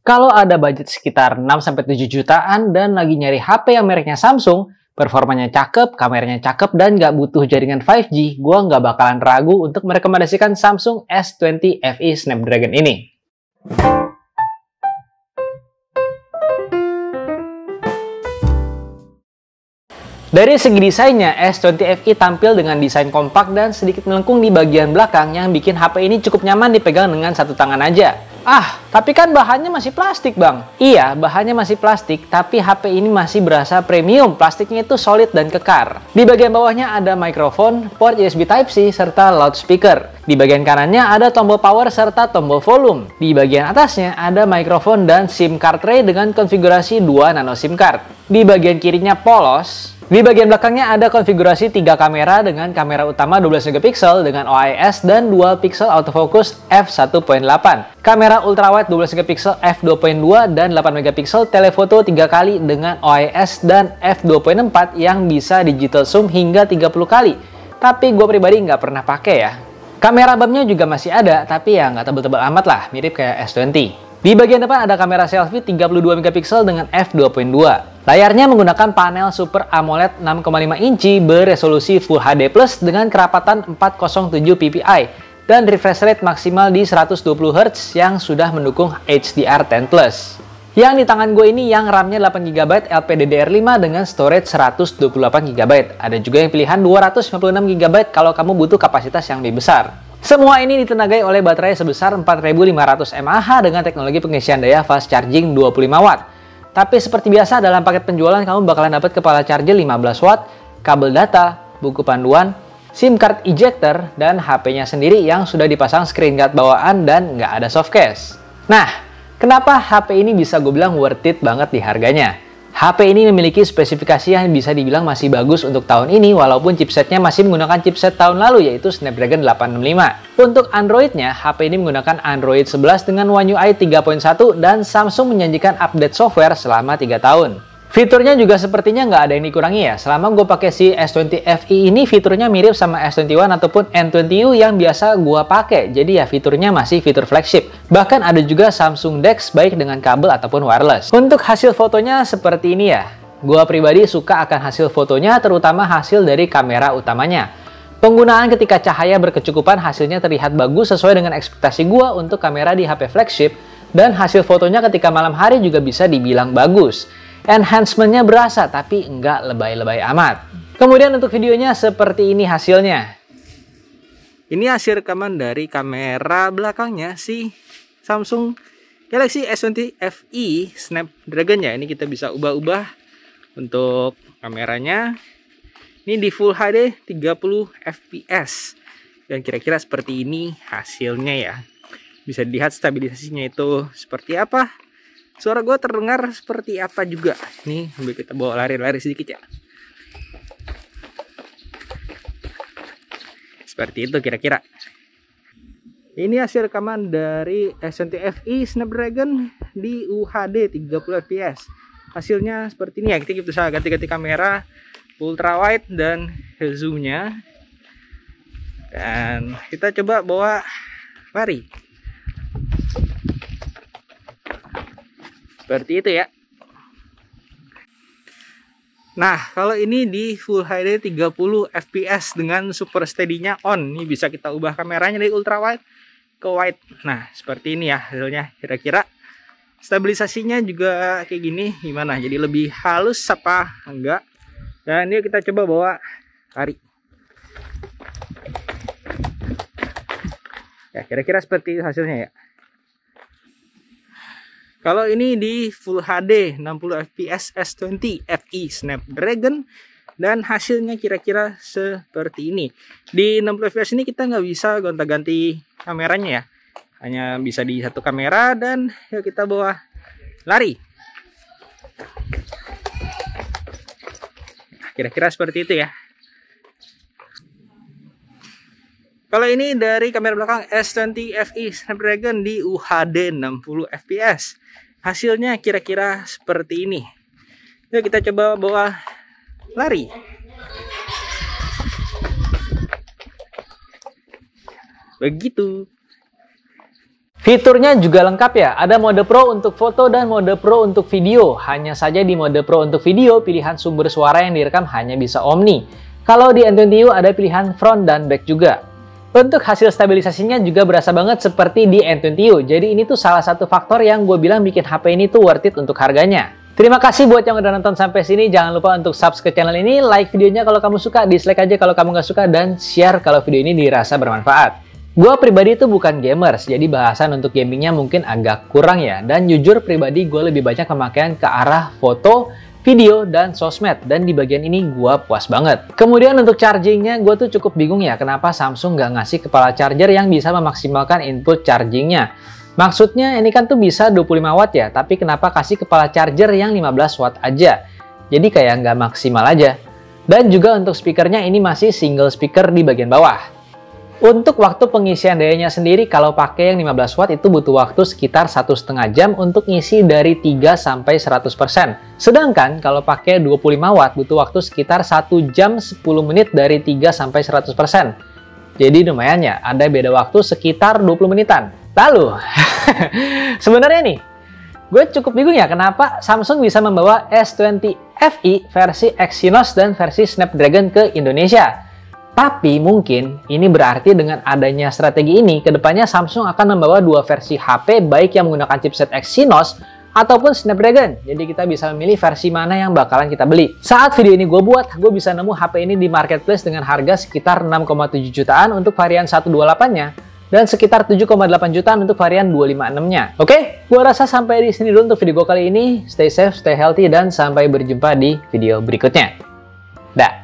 Kalau ada budget sekitar 6-7 jutaan dan lagi nyari HP yang mereknya Samsung, performanya cakep, kameranya cakep, dan nggak butuh jaringan 5G, gua nggak bakalan ragu untuk merekomendasikan Samsung S20 FE Snapdragon ini. Dari segi desainnya, S20 FE tampil dengan desain kompak dan sedikit melengkung di bagian belakang yang bikin HP ini cukup nyaman dipegang dengan satu tangan aja. Tapi kan bahannya masih plastik, Bang. Iya, bahannya masih plastik, tapi HP ini masih berasa premium. Plastiknya itu solid dan kekar. Di bagian bawahnya ada mikrofon, port USB Type-C, serta loudspeaker. Di bagian kanannya ada tombol power serta tombol volume. Di bagian atasnya ada mikrofon dan SIM card tray dengan konfigurasi 2 nano SIM card. Di bagian kirinya polos. Di bagian belakangnya ada konfigurasi 3 kamera dengan kamera utama 12 MP dengan OIS dan dual pixel autofocus f1.8. Kamera ultrawide 12 MP f2.2 dan 8 MP telefoto 3 kali dengan OIS dan f2.4 yang bisa digital zoom hingga 30 kali. Tapi gue pribadi nggak pernah pakai ya. Kamera BAM-nya juga masih ada, tapi ya nggak tebel-tebel amat lah, mirip kayak S20. Di bagian depan ada kamera selfie 32 MP dengan f2.2. Layarnya menggunakan panel Super AMOLED 6,5 inci beresolusi Full HD Plus dengan kerapatan 407 ppi dan refresh rate maksimal di 120 Hz yang sudah mendukung HDR10+. Yang di tangan gue ini yang RAM-nya 8GB LPDDR5 dengan storage 128GB. Ada juga yang pilihan 256GB kalau kamu butuh kapasitas yang lebih besar. Semua ini ditenagai oleh baterai sebesar 4500 mAh dengan teknologi pengisian daya fast charging 25W. Tapi seperti biasa dalam paket penjualan kamu bakalan dapat kepala charger 15W, kabel data, buku panduan, SIM card ejector, dan HP-nya sendiri yang sudah dipasang screen guard bawaan dan nggak ada soft case. Nah, kenapa HP ini bisa gue bilang worth it banget di harganya? HP ini memiliki spesifikasi yang bisa dibilang masih bagus untuk tahun ini walaupun chipsetnya masih menggunakan chipset tahun lalu yaitu Snapdragon 865. Untuk Android-nya, HP ini menggunakan Android 11 dengan One UI 3.1 dan Samsung menjanjikan update software selama 3 tahun. Fiturnya juga sepertinya nggak ada yang dikurangi ya. Selama gue pakai si S20 FE ini fiturnya mirip sama S21 ataupun N20U yang biasa gue pakai. Jadi ya fiturnya masih fitur flagship. Bahkan ada juga Samsung DeX baik dengan kabel ataupun wireless. Untuk hasil fotonya seperti ini ya. Gue pribadi suka akan hasil fotonya terutama hasil dari kamera utamanya. Penggunaan ketika cahaya berkecukupan hasilnya terlihat bagus sesuai dengan ekspektasi gue untuk kamera di HP flagship. Dan hasil fotonya ketika malam hari juga bisa dibilang bagus. Enhancement-nya berasa, tapi nggak lebay-lebay amat. Kemudian untuk videonya seperti ini hasilnya. Ini hasil rekaman dari kamera belakangnya si Samsung Galaxy S20 FE Snapdragon ya. Ini kita bisa ubah-ubah untuk kameranya. Ini di Full HD 30 fps. Dan kira-kira seperti ini hasilnya ya. Bisa dilihat stabilisasinya itu seperti apa. Suara gue terdengar seperti apa juga. Nih, sambil kita bawa lari-lari sedikit ya. Seperti itu kira-kira. Ini hasil rekaman dari S20 FE Snapdragon di UHD 30 fps. Hasilnya seperti ini ya. Kita bisa ganti-ganti kamera, ultra wide dan zoomnya. Dan kita coba bawa lari. Seperti itu ya. Nah, kalau ini di Full HD 30 fps dengan super steady-nya on. Ini bisa kita ubah kameranya dari ultra wide ke wide. Nah, seperti ini ya hasilnya kira-kira. Stabilisasinya juga kayak gini. Gimana? Jadi lebih halus apa enggak? Dan ini kita coba bawa lari. Ya, kira-kira seperti itu hasilnya ya. Kalau ini di Full HD 60 fps S20 FE Snapdragon dan hasilnya kira-kira seperti ini. Di 60 fps ini kita nggak bisa gonta-ganti kameranya ya. Hanya bisa di satu kamera dan yuk kita bawa lari. Kira-kira seperti itu ya. Kalau ini dari kamera belakang S20 FE Snapdragon di UHD 60 fps. Hasilnya kira-kira seperti ini. Yuk kita coba bawa lari. Begitu. Fiturnya juga lengkap ya, ada mode Pro untuk foto dan mode Pro untuk video. Hanya saja di mode Pro untuk video, pilihan sumber suara yang direkam hanya bisa Omni. Kalau di N20U ada pilihan front dan back juga. Untuk hasil stabilisasinya juga berasa banget seperti di N20U. Jadi ini tuh salah satu faktor yang gue bilang bikin HP ini tuh worth it untuk harganya. Terima kasih buat yang udah nonton sampai sini. Jangan lupa untuk subscribe channel ini, like videonya kalau kamu suka, dislike aja kalau kamu nggak suka, dan share kalau video ini dirasa bermanfaat. Gue pribadi itu bukan gamers, jadi bahasan untuk gamingnya mungkin agak kurang ya. Dan jujur pribadi gue lebih banyak pemakaian ke arah foto, video, dan sosmed. Dan di bagian ini gue puas banget. Kemudian untuk chargingnya gue tuh cukup bingung ya kenapa Samsung nggak ngasih kepala charger yang bisa memaksimalkan input chargingnya. Maksudnya ini kan tuh bisa 25 watt ya, tapi kenapa kasih kepala charger yang 15 watt aja? Jadi kayak nggak maksimal aja. Dan juga untuk speakernya ini masih single speaker di bagian bawah. Untuk waktu pengisian dayanya sendiri, kalau pakai yang 15 watt itu butuh waktu sekitar 1,5 jam untuk ngisi dari 3-100%. Sedangkan kalau pakai 25 watt butuh waktu sekitar 1 jam 10 menit dari 3-100%. Jadi lumayan ya, ada beda waktu sekitar 20 menitan. Lalu, sebenarnya nih, gue cukup bingung ya kenapa Samsung bisa membawa S20 FE versi Exynos dan versi Snapdragon ke Indonesia. Tapi mungkin ini berarti dengan adanya strategi ini, kedepannya Samsung akan membawa dua versi HP baik yang menggunakan chipset Exynos ataupun Snapdragon. Jadi kita bisa memilih versi mana yang bakalan kita beli. Saat video ini gue buat, gue bisa nemu HP ini di marketplace dengan harga sekitar 6,7 jutaan untuk varian 128-nya dan sekitar 7,8 jutaan untuk varian 256-nya. Oke, gue rasa sampai di sini dulu untuk video gue kali ini. Stay safe, stay healthy, dan sampai berjumpa di video berikutnya. Dah.